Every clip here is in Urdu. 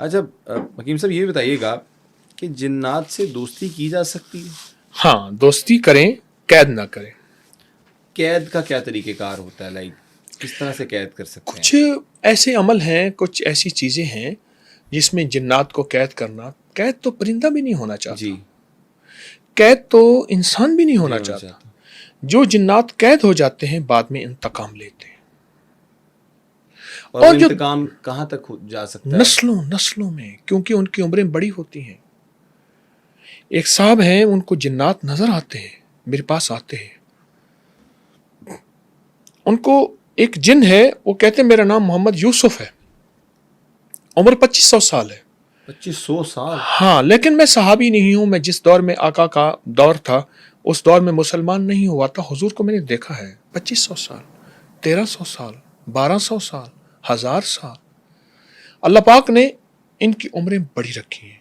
اچھا حکیم صاحب یہ بتائیے گا کہ جنات سے دوستی کی جا سکتی ہے؟ ہاں، دوستی کریں، قید نہ کریں. قید کا کیا طریقہ کار ہوتا ہے؟ لائک کس طرح سے قید کر سکتے ہیں؟ کچھ ایسے عمل ہیں، کچھ ایسی چیزیں ہیں جس میں جنات کو قید کرنا. قید تو پرندہ بھی نہیں ہونا چاہتا، جی قید تو انسان بھی نہیں ہونا ہونا چاہتا. چاہتا. جو جنات قید ہو جاتے ہیں بعد میں انتقام لیتے ہیں. اور وہ جو انتقام کہاں تک جا سکتا ہے؟ نسلوں میں، کیونکہ ان کی عمریں بڑی ہوتی ہیں. ایک صاحب ہیں، ان کو جنات نظر آتے ہیں، میرے پاس آتے ہیں. ان کو ایک جن ہے، وہ کہتے ہیں میرا نام محمد یوسف ہے، عمر 2500 سال ہے. 2500 سال؟ ہاں، لیکن میں صحابی نہیں ہوں. میں جس دور میں آقا کا دور تھا اس دور میں مسلمان نہیں ہوا تھا. حضور کو میں نے دیکھا ہے. 2500 سال، 1300 سال، 1200 سال، 1000 سال. اللہ پاک نے ان کی عمریں بڑی رکھی ہیں.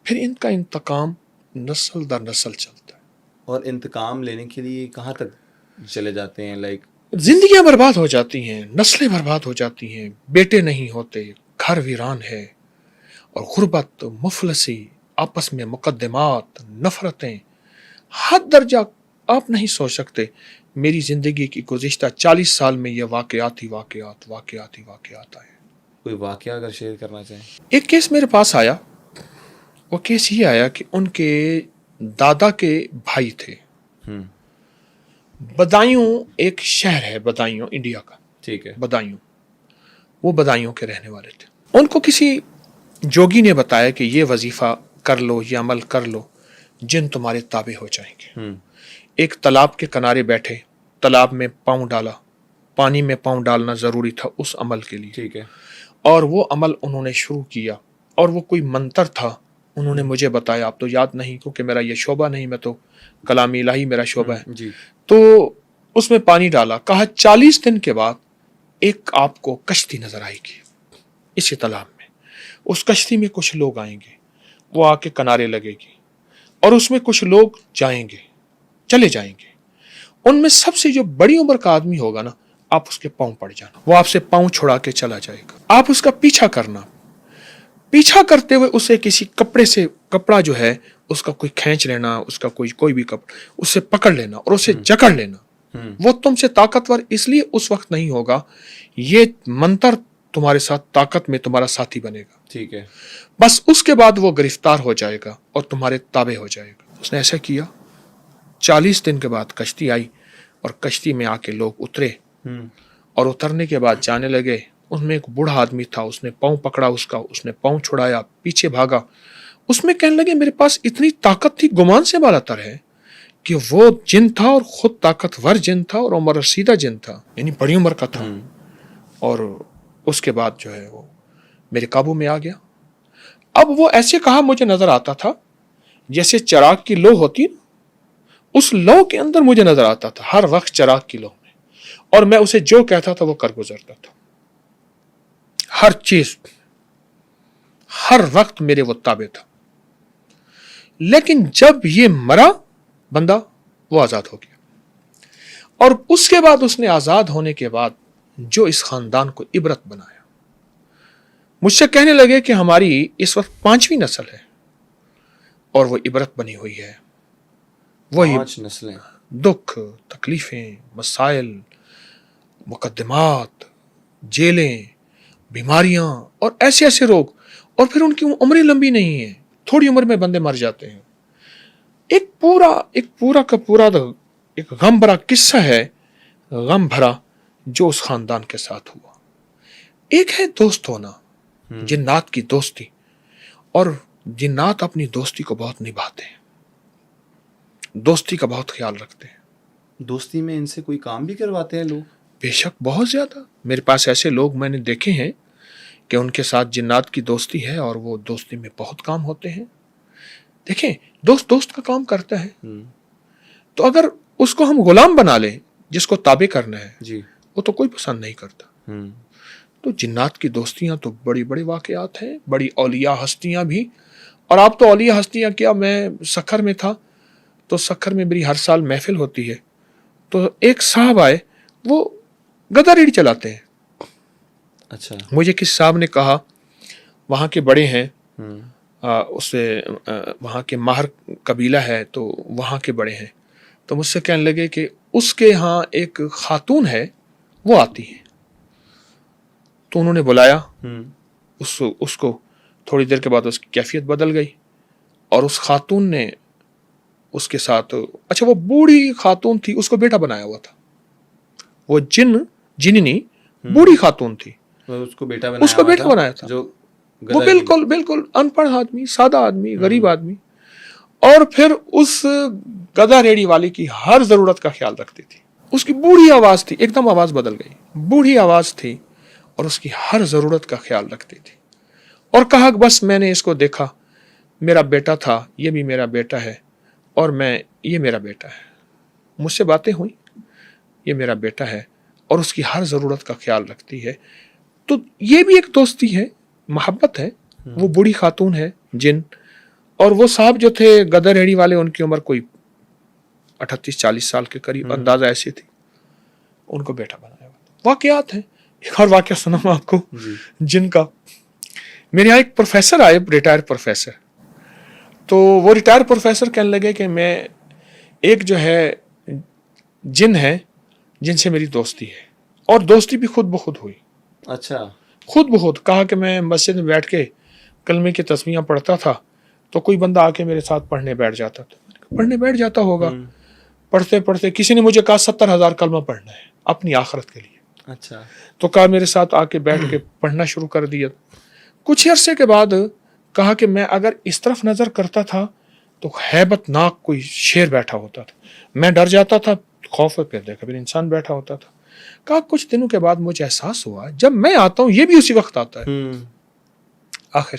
پھر ان کا انتقام نسل در نسل چلتا ہے. اور انتقام لینے کے لیے کہاں تک چلے جاتے ہیں؟ لائک زندگیاں برباد ہو جاتی ہیں، نسلیں برباد ہو جاتی ہیں، بیٹے نہیں ہوتے، گھر ویران ہے، اور غربت، مفلسی، آپس میں مقدمات، نفرتیں، حد درجہ آپ نہیں سوچ سکتے. میری زندگی کی گزشتہ 40 سال میں یہ واقعات آئے. کوئی واقعہ اگر شیئر کرنا چاہیں؟ ایک کیس میرے پاس آیا. وہ کیس یہ آیا کہ ان کے دادا کے بھائی تھے. بدایوں ایک شہر ہے، بدایوں انڈیا کا. ٹھیک ہے. بدایوں، وہ بدایوں کے رہنے والے تھے. ان کو کسی جوگی نے بتایا کہ یہ وظیفہ کر لو، یہ عمل کر لو، جن تمہارے تابع ہو جائیں گے. ایک تالاب کے کنارے بیٹھے، تالاب میں پاؤں ڈالا. پانی میں پاؤں ڈالنا ضروری تھا اس عمل کے لیے. ٹھیک ہے. اور وہ عمل انہوں نے شروع کیا. اور وہ کوئی منتر تھا، انہوں نے مجھے بتایا. اب تو یاد نہیں کیونکہ میرا یہ شعبہ نہیں، میں تو کلام الہی میرا شعبہ ہے. جی. تو اس میں پانی ڈالا. کہا 40 دن کے بعد ایک آپ کو کشتی نظر آئے گی اسی تالاب میں. اس کشتی میں کچھ لوگ آئیں گے، وہ آ کے کنارے لگے گی، اور اس میں کچھ لوگ جائیں گے، چلے جائیں گے. ان میں سب سے جو بڑی عمر کا آدمی ہوگا نا، آپ اس کے پاؤں پڑ جانا. وہ آپ سے پاؤں چھڑا کے چلا جائے گا. آپ اس کا پیچھا کرنا. پیچھا کرتے ہوئے اسے کسی کپڑے سے، کپڑا جو ہے اس کا کوئی کھینچ لینا، اس کا کوئی بھی کپڑا، اسے پکڑ لینا اور اسے جکڑ لینا. وہ تم سے طاقتور اس لیے اس وقت نہیں ہوگا، یہ منتر تمہارے ساتھ طاقت میں تمہارا ساتھی بنے گا. ٹھیک ہے. بس اس کے بعد وہ گرفتار ہو جائے گا اور تمہارے تابع ہو جائے گا. اس نے ایسا کیا. 40 دن کے بعد کشتی آئی اور کشتی میں آ کے لوگ اترے. اور اترنے کے بعد جانے لگے. اس میں ایک بوڑھا آدمی تھا، اس نے پاؤں پکڑا اس کا، اس نے پاؤں چھڑایا، پیچھے بھاگا. اس میں کہنے لگے میرے پاس اتنی طاقت تھی گمان سے بالا تر ہے کہ وہ جن تھا اور خود طاقتور جن تھا اور عمر رسیدہ جن تھا، یعنی بڑی عمر کا تھا. اور اس کے بعد جو ہے وہ میرے قابو میں آ گیا. اب وہ ایسے کہا مجھے نظر آتا تھا جیسے چراغ کی لو ہوتی، اس لو کے اندر مجھے نظر آتا تھا ہر وقت چراغ کی لو میں. اور میں اسے جو کہتا تھا وہ کر گزرتا تھا. ہر چیز ہر وقت میرے وہ تابع تھا. لیکن جب یہ مرا بندہ، وہ آزاد ہو گیا. اور اس کے بعد اس نے آزاد ہونے کے بعد جو اس خاندان کو عبرت بنایا. مجھ سے کہنے لگے کہ ہماری اس وقت 5ویں نسل ہے اور وہ عبرت بنی ہوئی ہے. وہی 5 نسلیں. دکھ، تکلیفیں، مسائل، مقدمات، جیلیں، بیماریاں اور ایسے ایسے روگ. اور پھر ان کی عمریں لمبی نہیں ہیں، تھوڑی عمر میں بندے مر جاتے ہیں. ایک پورا کا پورا ایک غم بھرا قصہ ہے، غم بھرا جو اس خاندان کے ساتھ ہوا. ایک ہے دوست ہونا، جنات کی دوستی. اور جنات اپنی دوستی کو بہت نبھاتے ہیں، دوستی کا بہت خیال رکھتے ہیں. دوستی میں ان سے کوئی کام بھی کرواتے ہیں لوگ؟ بے شک، بہت زیادہ. میرے پاس ایسے لوگ میں نے دیکھے ہیں کہ ان کے ساتھ جنات کی دوستی ہے اور وہ دوستی میں بہت کام ہوتے ہیں. دیکھیں، دوست کا کام کرتا ہے. تو اگر اس کو ہم غلام بنا لیں جس کو تابع کرنا ہے، جی، وہ تو کوئی پسند نہیں کرتا. تو جنات کی دوستیاں تو بڑی بڑی واقعات ہیں، بڑی اولیاء ہستیاں بھی. اور آپ تو اولیاء ہستیاں کیا، میں سکھر میں تھا تو سکھر میں میری ہر سال محفل ہوتی ہے. تو ایک صاحب آئے، وہ گدا ریڑھی چلاتے ہیں. اچھا. مجھے کس صاحب نے کہا وہاں کے بڑے ہیں، ہوں اسے وہاں کے ماہر قبیلہ ہے تو وہاں کے بڑے ہیں، تو مجھ سے کہنے لگے کہ اس کے ہاں ایک خاتون ہے وہ آتی ہے، تو انہوں نے بلایا ہوں اس کو، تھوڑی دیر کے بعد اس کی کیفیت بدل گئی، اور اس خاتون نے اس کے ساتھ، اچھا وہ بوڑھی خاتون تھی، اس کو بیٹا بنایا ہوا تھا، وہ جننی بوڑھی خاتون تھی، اس کو بیٹا اس کو بیٹا بنایا تھا، جو وہ گدھا کی بالکل ان پڑھ آدمی، سادہ آدمی، غریب آدمی، اور پھر اس گدھا ریڑھی والی کی ہر ضرورت کا خیال رکھتی تھی۔ اس کی بوڑھی آواز تھی، ایک دم آواز بدل گئی، بوڑھی آواز تھی اور اس کی ہر ضرورت کا خیال رکھتی تھی، اور کہا کہ بس میں نے اس کو دیکھا، میرا بیٹا تھا، یہ بھی میرا بیٹا ہے، اور یہ میرا بیٹا ہے، مجھ سے باتیں ہوئی، یہ میرا بیٹا ہے اور اس کی ہر ضرورت کا خیال رکھتی ہے۔ تو یہ بھی ایک دوستی ہے، محبت ہے۔ وہ بوڑھی خاتون ہے جن، اور وہ صاحب جو تھے گدھا ریڑھی والے، ان کی عمر کوئی 38-40 سال کے قریب اندازہ ایسی تھی، ان کو بیٹا بنایا ہوا۔ واقعات ہیں۔ ایک اور واقعہ سناؤں آپ کو جن کا۔ میرے یہاں ایک پروفیسر آئے، ریٹائر پروفیسر، تو وہ ریٹائر پروفیسر کہنے لگے کہ میں ایک جو ہے جن ہے جن سے میری دوستی ہے، اور دوستی بھی خود بخود ہوئی، اچھا خود بخود۔ کہا کہ میں مسجد میں بیٹھ کے کلمے کی تسمیاں پڑھتا تھا تو کوئی بندہ آ کے میرے ساتھ پڑھنے بیٹھ جاتا تھا، پڑھنے بیٹھ جاتا ہوگا، پڑھتے پڑھتے کسی نے مجھے کہا 70,000 کلمہ پڑھنا ہے اپنی آخرت کے لیے، اچھا تو کہا میرے ساتھ آ کے بیٹھ کے پڑھنا شروع کر دیا۔ کچھ عرصے کے بعد کہا کہ میں اگر اس طرف نظر کرتا تھا تو ہیبت ناک کوئی شیر بیٹھا ہوتا تھا، میں ڈر جاتا تھا، خوف پھر دیکھا پھر انسان بیٹھا ہوتا تھا۔ کہا کچھ دنوں کے بعد مجھے احساس ہوا جب میں آتا ہوں یہ بھی اسی وقت آتا ہے، آخر